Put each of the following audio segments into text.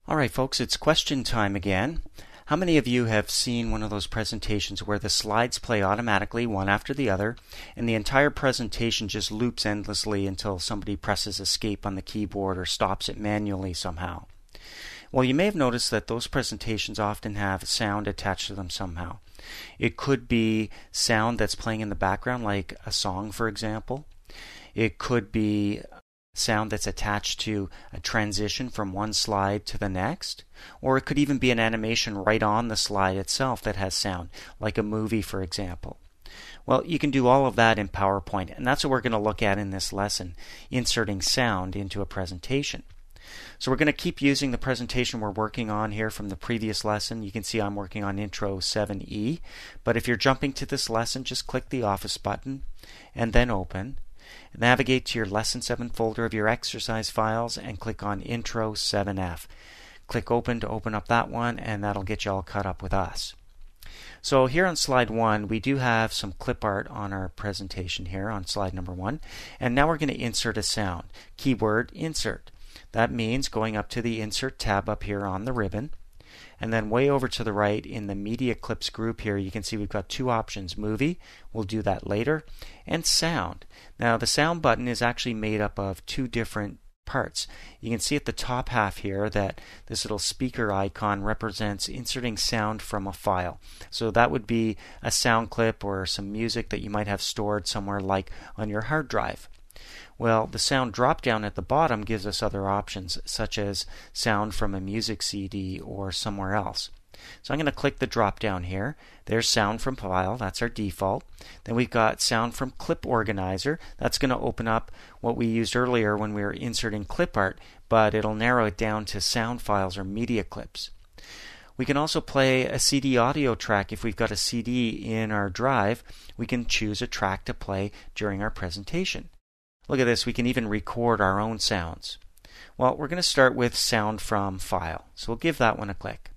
All right, folks, it's question time again. How many of you have seen one of those presentations where the slides play automatically one after the other, and the entire presentation just loops endlessly until somebody presses escape on the keyboard or stops it manually somehow? Well, you may have noticed that those presentations often have sound attached to them somehow. It could be sound that's playing in the background, like a song, for example. It could be sound that's attached to a transition from one slide to the next, or it could even be an animation right on the slide itself that has sound, like a movie, for example. Well, you can do all of that in PowerPoint, and that's what we're going to look at in this lesson, inserting sound into a presentation. So we're going to keep using the presentation we're working on here from the previous lesson. You can see I'm working on Intro 7E, but if you're jumping to this lesson, just click the Office button and then Open. Navigate to your Lesson 7 folder of your exercise files and click on Intro 7F. Click Open to open up that one, and that'll get you all caught up with us. So here on slide 1, we do have some clip art on our presentation here on slide number 1, and now we're going to insert a sound. Keyword Insert. That means going up to the Insert tab up here on the ribbon, and then way over to the right in the Media Clips group here, you can see we've got two options: Movie, we'll do that later, and Sound. Now the Sound button is actually made up of two different parts. You can see at the top half here that this little speaker icon represents inserting sound from a file. So that would be a sound clip or some music that you might have stored somewhere like on your hard drive. Well, the sound drop down at the bottom gives us other options, such as sound from a music CD or somewhere else. So I'm going to click the drop down here. There's sound from file, that's our default. Then we've got sound from clip organizer. That's going to open up what we used earlier when we were inserting clip art, but it'll narrow it down to sound files or media clips. We can also play a CD audio track. If we've got a CD in our drive, we can choose a track to play during our presentation. Look at this, we can even record our own sounds. Well, we're going to start with sound from file, so we'll give that one a click.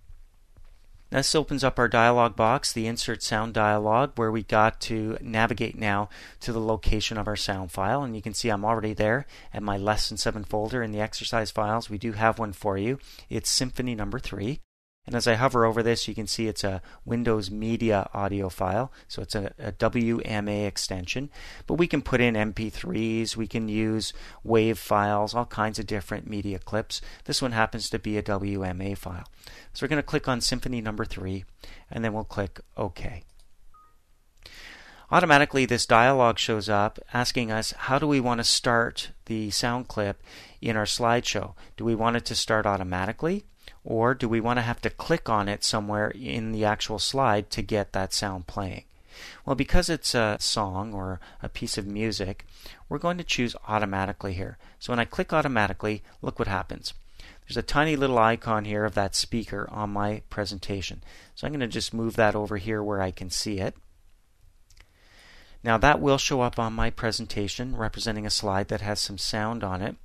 This opens up our dialog box, the Insert Sound dialog, where we got to navigate now to the location of our sound file, and you can see I'm already there at my Lesson 7 folder in the exercise files. We do have one for you. It's Symphony number 3. And as I hover over this, you can see it's a Windows Media audio file, so it's a WMA extension. But we can put in MP3s, we can use WAV files, all kinds of different media clips. This one happens to be a WMA file. So we're going to click on Symphony number 3, and then we'll click OK. Automatically, this dialog shows up asking us, how do we want to start the sound clip in our slideshow? Do we want it to start automatically? Or do we want to have to click on it somewhere in the actual slide to get that sound playing? Well, because it's a song or a piece of music, we're going to choose automatically here. So when I click automatically, look what happens. There's a tiny little icon here of that speaker on my presentation. So I'm going to just move that over here where I can see it. Now that will show up on my presentation representing a slide that has some sound on it.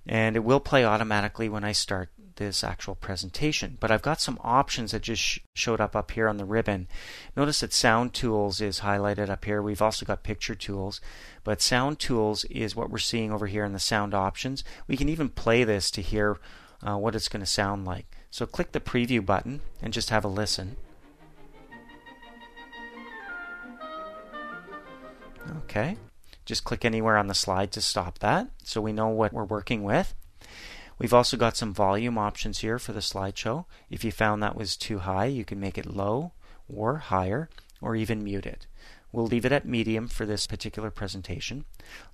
And it will play automatically when I start this actual presentation. But I've got some options that just showed up here on the ribbon. Notice that Sound Tools is highlighted up here. We've also got Picture Tools. But Sound Tools is what we're seeing over here in the sound options. We can even play this to hear what it's going to sound like. So click the Preview button and just have a listen. Okay. Just click anywhere on the slide to stop that, so we know what we're working with. We've also got some volume options here for the slideshow. If you found that was too high, you can make it low or higher, or even mute it. We'll leave it at medium for this particular presentation.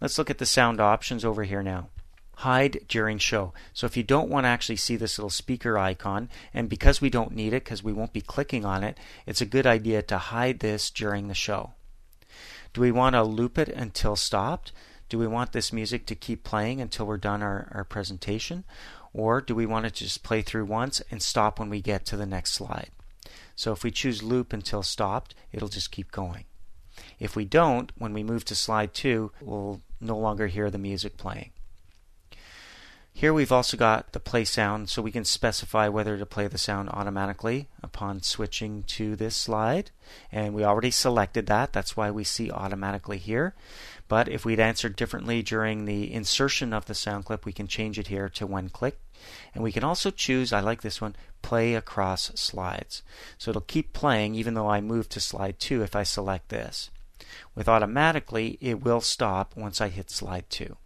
Let's look at the sound options over here now. Hide during show. So if you don't want to actually see this little speaker icon, and because we don't need it, because we won't be clicking on it, it's a good idea to hide this during the show. Do we want to loop it until stopped? Do we want this music to keep playing until we're done our presentation? Or do we want it to just play through once and stop when we get to the next slide? So if we choose loop until stopped, it'll just keep going. If we don't, when we move to slide 2, we'll no longer hear the music playing. Here we've also got the play sound, so we can specify whether to play the sound automatically upon switching to this slide. And we already selected that, that's why we see automatically here. But if we'd answered differently during the insertion of the sound clip, we can change it here to when clicked. And we can also choose, I like this one, play across slides. So it'll keep playing even though I move to slide 2 if I select this. With automatically, it will stop once I hit slide 2.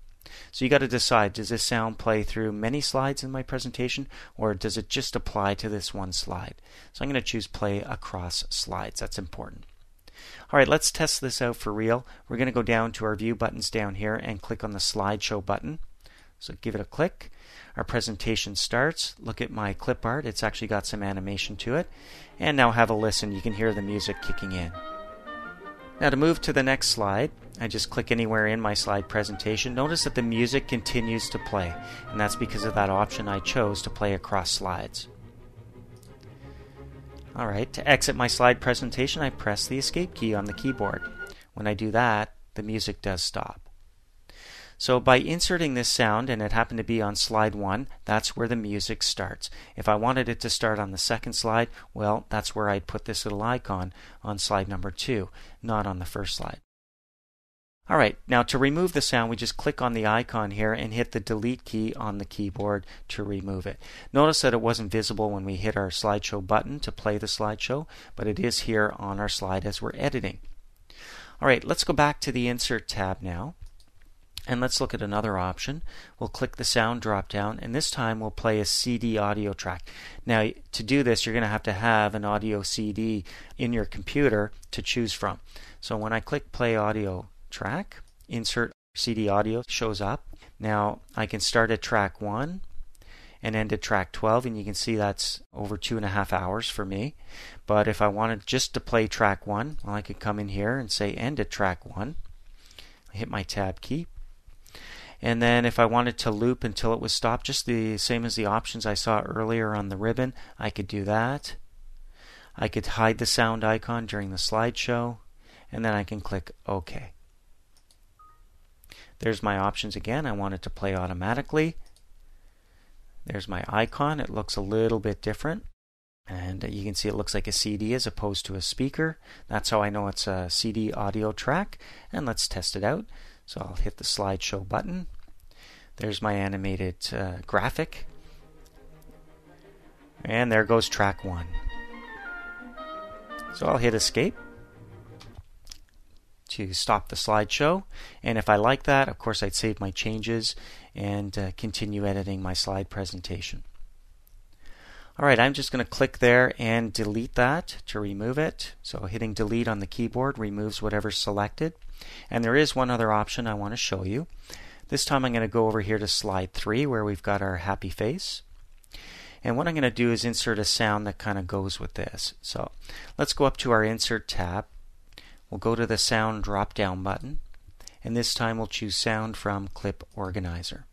So you got to decide, does this sound play through many slides in my presentation, or does it just apply to this one slide? So I'm going to choose play across slides. That's important. All right, let's test this out for real. We're going to go down to our view buttons down here and click on the slideshow button. So give it a click. Our presentation starts. Look at my clip art. It's actually got some animation to it. And now have a listen. You can hear the music kicking in. Now to move to the next slide, I just click anywhere in my slide presentation. Notice that the music continues to play, and that's because of that option I chose to play across slides. Alright, to exit my slide presentation, I press the escape key on the keyboard. When I do that, the music does stop. So by inserting this sound, and it happened to be on slide 1, that's where the music starts. If I wanted it to start on the second slide, well, that's where I'd put this little icon on slide number 2, not on the first slide. Alright, now to remove the sound, we just click on the icon here and hit the delete key on the keyboard to remove it. Notice that it wasn't visible when we hit our slideshow button to play the slideshow, but it is here on our slide as we're editing. Alright, let's go back to the Insert tab now. And let's look at another option. We'll click the sound drop down, and this time we'll play a CD audio track. Now to do this, you're going to have an audio CD in your computer to choose from. So when I click play audio track, insert CD audio shows up. Now I can start at track 1 and end at track 12, and you can see that's over 2.5 hours for me. But if I wanted just to play track 1, well, I could come in here and say end at track 1. I hit my tab key. And then if I wanted to loop until it was stopped, just the same as the options I saw earlier on the ribbon, I could do that. I could hide the sound icon during the slideshow, and then I can click OK. There's my options again. I want it to play automatically. There's my icon. It looks a little bit different. And you can see it looks like a CD as opposed to a speaker. That's how I know it's a CD audio track. And let's test it out. So I'll hit the slideshow button. There's my animated graphic. And there goes track 1. So I'll hit escape to stop the slideshow. And if I like that, of course, I'd save my changes and continue editing my slide presentation. Alright, I'm just going to click there and delete that to remove it. So hitting delete on the keyboard removes whatever's selected. And there is one other option I want to show you. This time I'm going to go over here to slide 3 where we've got our happy face. And what I'm going to do is insert a sound that kind of goes with this. So let's go up to our Insert tab. We'll go to the Sound drop-down button. And this time we'll choose Sound from Clip Organizer.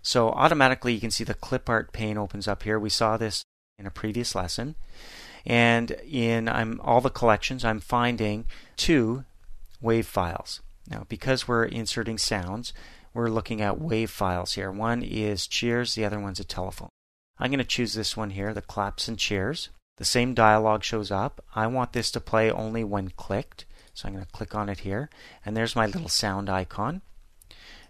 So automatically you can see the clip art pane opens up here. We saw this in a previous lesson. And in all the collections, I'm finding 2 WAV files. Now because we're inserting sounds, we're looking at WAV files here. One is cheers, the other one's a telephone. I'm going to choose this one here, the claps and cheers. The same dialog shows up. I want this to play only when clicked. So I'm going to click on it here. And there's my little sound icon.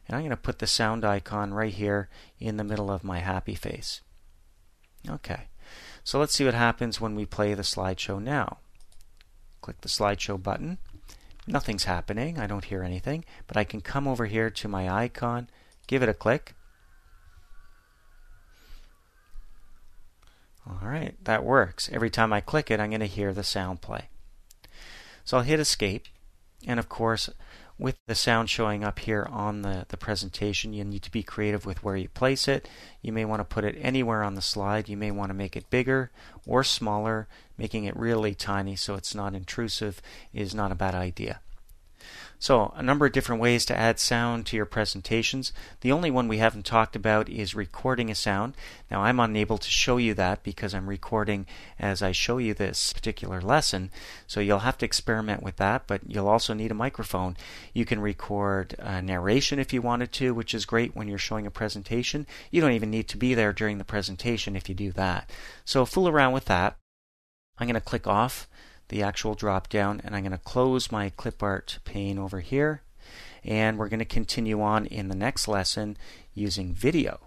And I'm going to put the sound icon right here in the middle of my happy face. Okay, so let's see what happens when we play the slideshow now. Click the slideshow button. Nothing's happening. I don't hear anything. But I can come over here to my icon, give it a click. Alright, that works. Every time I click it, I'm going to hear the sound play. So I'll hit escape. And of course, with the sound showing up here on the presentation, you need to be creative with where you place it. You may want to put it anywhere on the slide. You may want to make it bigger or smaller. Making it really tiny so it's not intrusive is not a bad idea. So a number of different ways to add sound to your presentations. The only one we haven't talked about is recording a sound. Now I'm unable to show you that because I'm recording as I show you this particular lesson. So you'll have to experiment with that, but you'll also need a microphone. You can record narration if you wanted to, which is great when you're showing a presentation. You don't even need to be there during the presentation if you do that. So fool around with that. I'm going to click off the actual drop down and I'm going to close my clip art pane over here, and we're going to continue on in the next lesson using video.